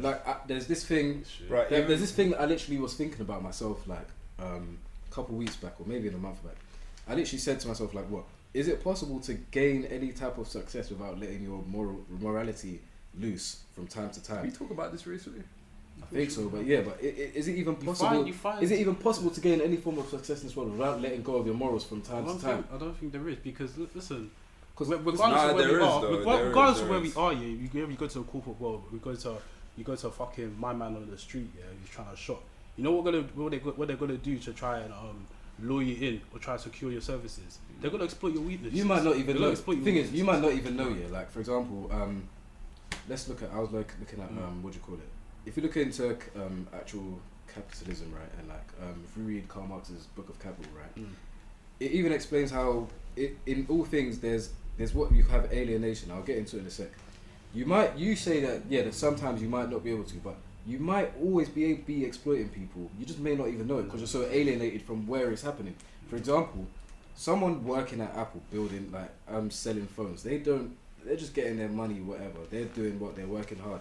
Like, there's this thing. Right. There's this thing that I literally was thinking about myself, like, a couple weeks back, or maybe in a month back. I literally said to myself, like, what? Is it possible to gain any type of success without letting your morality loose from time to time? We talk about this recently. I think so, but yeah, but is it even possible? Is it even possible to gain any form of success in this world without letting go of your morals from time to time? I don't think there is, because listen, Because regardless of where we are, regardless of where is. we are, yeah, you go to a corporate world, you go to fucking my man on the street, yeah, who's trying to shop. You know what they're gonna do to try and lure you in or try to secure your services? They're gonna exploit your weakness. you might not even know. The thing is, you might not even know. Yeah, like for example, let's look at. I was looking at what do you call it? If you look into actual capitalism, right, and like if you read Karl Marx's Book of Capital, right, it even explains how in all things there's what you have alienation. I'll get into it in a sec. You say that that sometimes you might not be able to, but you might always be exploiting people. You just may not even know it because you're so alienated from where it's happening. For example, someone working at Apple building selling phones, they're just getting their money, whatever. They're doing what they're working hard.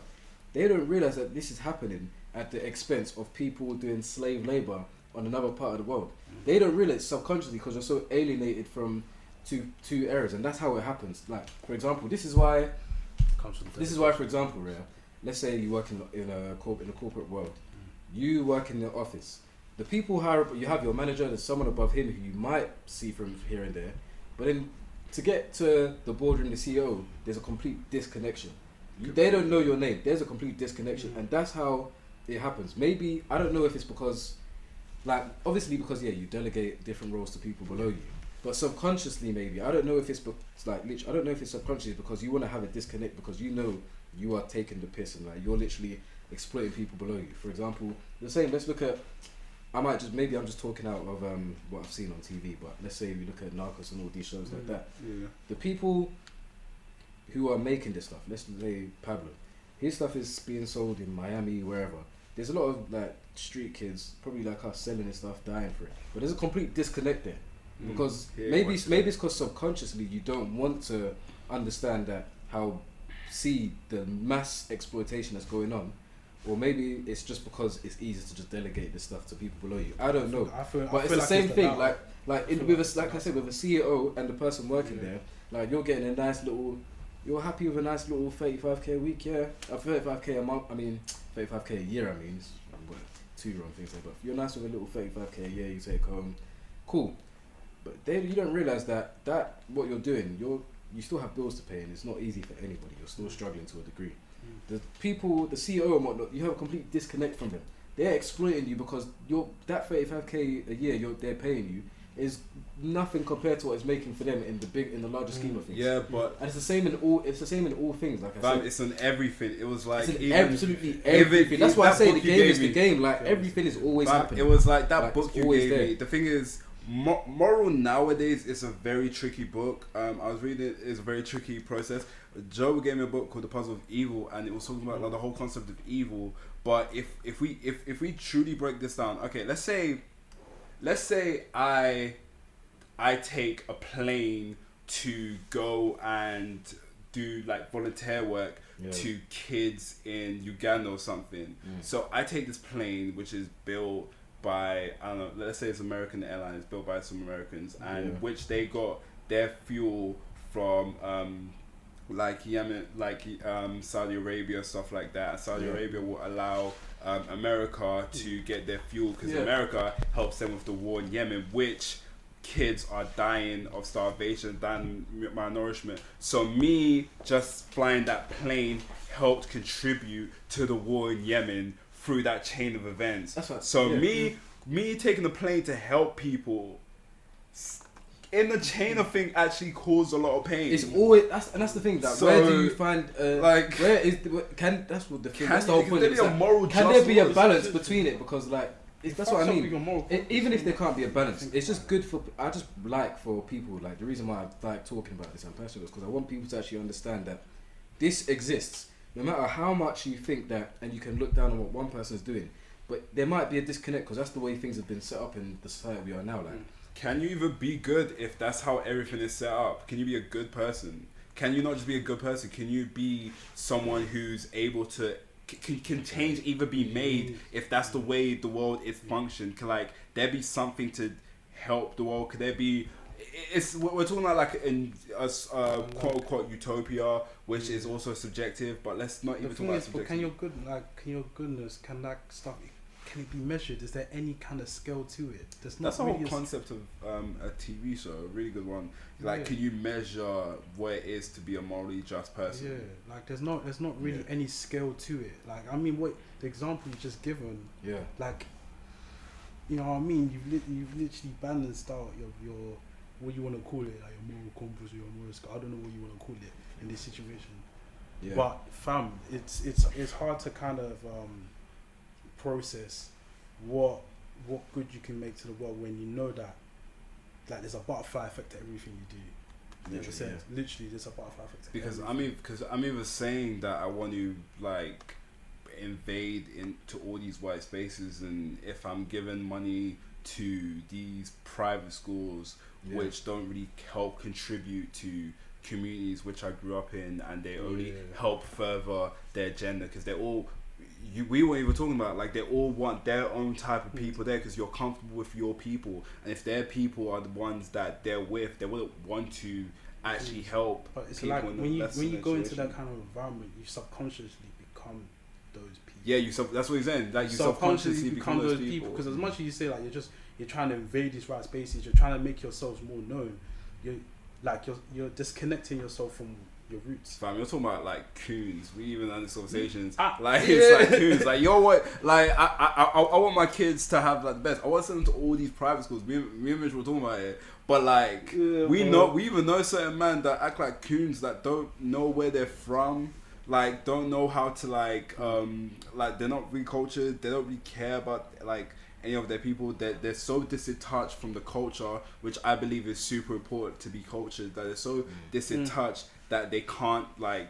They don't realize that this is happening at the expense of people doing slave labor on another part of the world. They don't realize subconsciously because they're so alienated from two areas, and that's how it happens. Like for example, this is why, for example, let's say you work in a corporate world. You work in the office. The people you have your manager. There's someone above him who you might see from here and there, but then to get to the boardroom, the CEO, there's a complete disconnection. They don't know your name. There's a complete disconnection, and that's how it happens. Maybe I don't know if it's because, obviously because you delegate different roles to people below you, but subconsciously maybe I don't know if it's I don't know if it's subconscious because you want to have a disconnect because you know you are taking the piss and you're literally exploiting people below you. For example, the same. Let's look at. I'm just talking out of what I've seen on TV, but let's say we look at Narcos and all these shows like that. Yeah. The people who are making this stuff, let's say Pablo, his stuff is being sold in Miami, wherever. There's a lot of street kids, probably like us, selling this stuff, dying for it. But there's a complete disconnect there because maybe it's because subconsciously you don't want to understand that the mass exploitation that's going on, or maybe it's just because it's easy to just delegate this stuff to people below you. I don't know, but it's the same thing. Like I said, with a CEO and the person working there, you're getting a nice little. You're happy with a nice little 35k a week, 35k a month. 35k a year. It's two wrong things there, but you're nice with a little 35k a year you take home, cool. But you don't realize that what you're doing, you still have bills to pay, and it's not easy for anybody. You're still struggling to a degree. The people, the CEO and whatnot, you have a complete disconnect from them. They're exploiting you because that 35k a year they're paying you is nothing compared to what it's making for them in the larger scheme of things. Yeah, but and it's the same in all things. Like I said, it's on everything. It was like absolutely everything. That's why I say the game is the game. Everything is always happening. It was like that book you gave there. me. The thing is, moral nowadays is a very tricky book. I was reading it. It's a very tricky process. Joe gave me a book called The Puzzle of Evil, and it was talking about the whole concept of evil. But if we truly break this down, okay, let's say I take a plane to go and do volunteer work to kids in Uganda or something. So I take this plane which is built by, I don't know, let's say it's American Airlines, built by some Americans, and which they got their fuel from Yemen, Saudi Arabia, stuff like that. Saudi Arabia will allow America to get their fuel because America helps them with the war in Yemen, which kids are dying of starvation, dying malnourishment. So me just flying that plane helped contribute to the war in Yemen through that chain of events. Me taking the plane to help people in the chain of thing actually caused a lot of pain. It's always that's the thing. Where do you find where is that's what the thing. That's the whole point. Can there be a balance between it? Because that's what I mean. Even if there can't be a balance, it's just good for. I just for people. The reason why I like talking about this, I'm passionate, is because I want people to actually understand that this exists. No matter how much you think that, and you can look down on what one person is doing, but there might be a disconnect because that's the way things have been set up in the society we are now. Can you even be good if that's how everything is set up? Can you be a good person? can you not just be a good person? Can you be someone who's able to can change either be made if that's the way the world is functioned? Can like there be something to help the world? Could there be? It's we're talking about like in a quote unquote utopia, which is also subjective. But let's not even talk about subjective. But can your goodness, can that stuff, can it be measured? Is there any kind of scale to it? That's the whole concept of a TV show, a really good one. Like, can you measure what it is to be a morally just person? Yeah, like there's not really any scale to it. Like, I mean, what the example you just given. Yeah. Like, you know what I mean? You've literally balanced out your what you want to call it, like your moral compass or your moral scale. I don't know what you want to call it in this situation. Yeah. But fam, it's hard to kind of process what good you can make to the world when you know that like there's a butterfly effect to everything you do. Literally there's a butterfly effect. Because I'm even saying that I want to like invade into all these white spaces, and if I'm giving money to these private schools which don't really help contribute to communities which I grew up in, and they only help further their agenda, because they're all we weren't even talking about, like, they all want their own type of people there because you're comfortable with your people, and if their people are the ones that they're with, they wouldn't want to actually help. But it's like when you go into that kind of environment, you subconsciously become those people. That's what he's saying. Like, you subconsciously become those people. Because as much as you say like you're trying to invade these right spaces, you're trying to make yourselves more known. You're disconnecting yourself from your roots. Fam, you're talking about like coons. We even had these conversations. It's like coons. Like, you're what? Like, I want my kids to have like the best. I want to send them to all these private schools. Me and Mitch were talking about it. But like, we even know certain men that act like coons, that don't know where they're from. Like, don't know how to like they're not really cultured. They don't really care about like any of their people. They're so disattached from the culture, which I believe is super important to be cultured. That they're so disattached that they can't like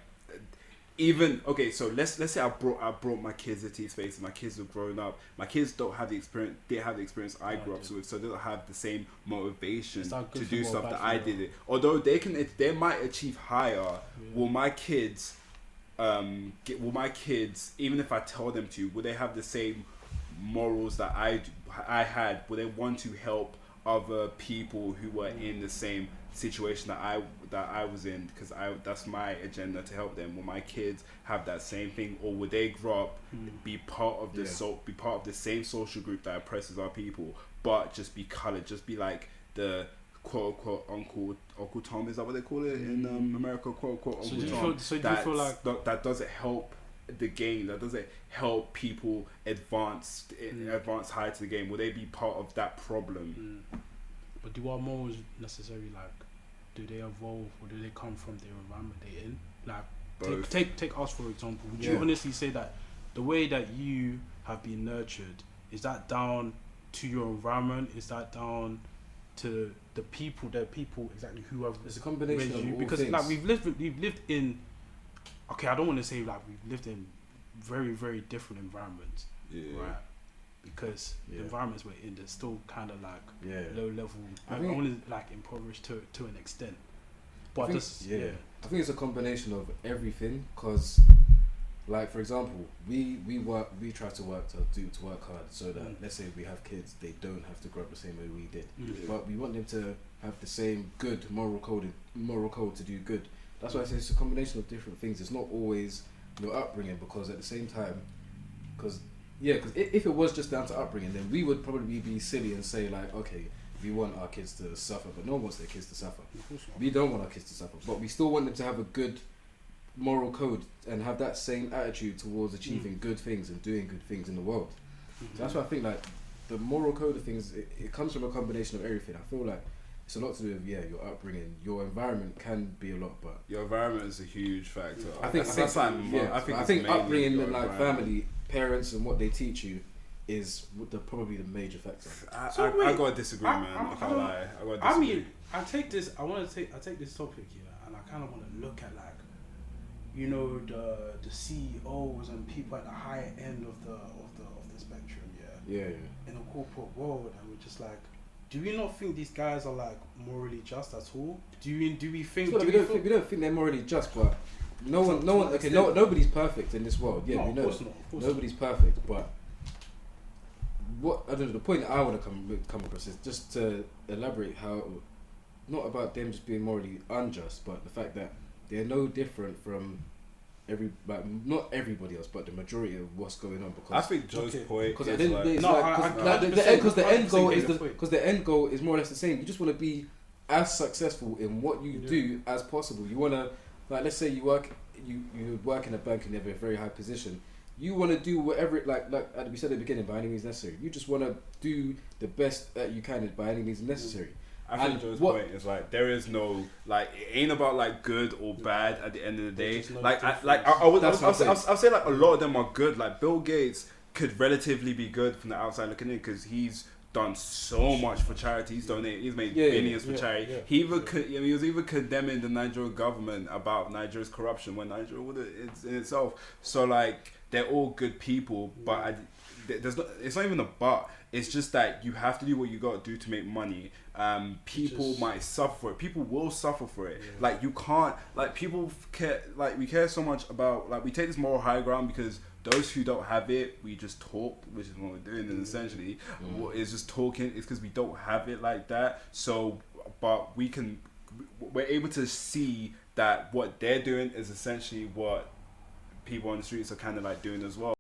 even. Okay, so let's say I brought my kids into these spaces. My kids have grown up. My kids don't have the experience. They have the experience I grew up with, so they don't have the same motivation to do stuff that I did. Although they might achieve higher. Will my kids even if I tell them to, will they have the same morals that I had? Will they want to help other people who were in the same situation that I was in? Because that's my agenda, to help them. Will my kids have that same thing, or will they grow up be part of the same social group that oppresses our people, but just be colored, just be like the quote unquote Uncle Tom? Is that what they call it in America? Quote unquote Uncle Tom. So do you feel like that doesn't help the game? That doesn't help people advance higher to the game? Will they be part of that problem? But do our morals necessarily, like, do they evolve, or do they come from the environment they're in? Like, take us for example. Would you honestly say that the way that you have been nurtured, is that down to your environment? Is that down to the people exactly who have? It's a combination of all because things. Like we've lived in. Okay, I don't want to say like we've lived in very, very different environments, right? Because the environments we're in, they're still kind of like low level, only like impoverished to an extent. But I think it's a combination of everything. Cause, like, for example, we try to work hard so that let's say we have kids, they don't have to grow up the same way we did, but we want them to have the same good moral code to do good. That's why I say it's a combination of different things. It's not always your upbringing, because at the same time, because if it was just down to upbringing, then we would probably be silly and say like, okay, we want our kids to suffer, but no one wants their kids to suffer. We don't want our kids to suffer, but we still want them to have a good moral code and have that same attitude towards achieving good things and doing good things in the world. So that's why I think like the moral code of things, it comes from a combination of everything. I feel like it's a lot to do with your upbringing. Your environment can be a lot, but your environment is a huge factor. I think upbringing and like family, parents, and what they teach you is probably the major factor. I gotta disagree, man. I can't lie. I gotta disagree. I mean, I take this topic here, and I kind of want to look at like, you know, the CEOs and people at the higher end of the spectrum, in a corporate world, and we're just like, do we not think these guys are like morally just at all? Do we think? It's not that we don't think they're morally just, but no one. Okay, nobody's perfect in this world. Yeah, No, we of know course that. not. Of course Nobody's perfect, but what I don't know. The point that I want to come across is just to elaborate how, not about them just being morally unjust, but the fact that they're no different from not everybody else, but the majority of what's going on. Because I think Joe's point because is the end goal is more or less the same. You just want to be as successful in what you do as possible. You want to, like, let's say you work in a bank and you have a very high position. You want to do whatever, like we said at the beginning, by any means necessary. You just want to do the best that you can by any means necessary. I think Joe's point is like there is no like it ain't about like good or bad at the end of the day. I'll say like a lot of them are good. Like Bill Gates could relatively be good from the outside looking in because he's done so much for charity. He's made billions for charity. Yeah. He was even condemning the Nigerian government about Nigeria's corruption when Nigeria it's in itself. So like they're all good people, but it's not even a but. It's just that you have to do what you got to do to make money. People might suffer for it. People will suffer for it. Yeah. Like you can't. Like people care. Like we care so much about. Like we take this moral high ground because those who don't have it, we just talk, which is what we're doing. And essentially, what is just talking. It's because we don't have it like that. So, but we're able to see that what they're doing is essentially what people on the streets are kind of like doing as well.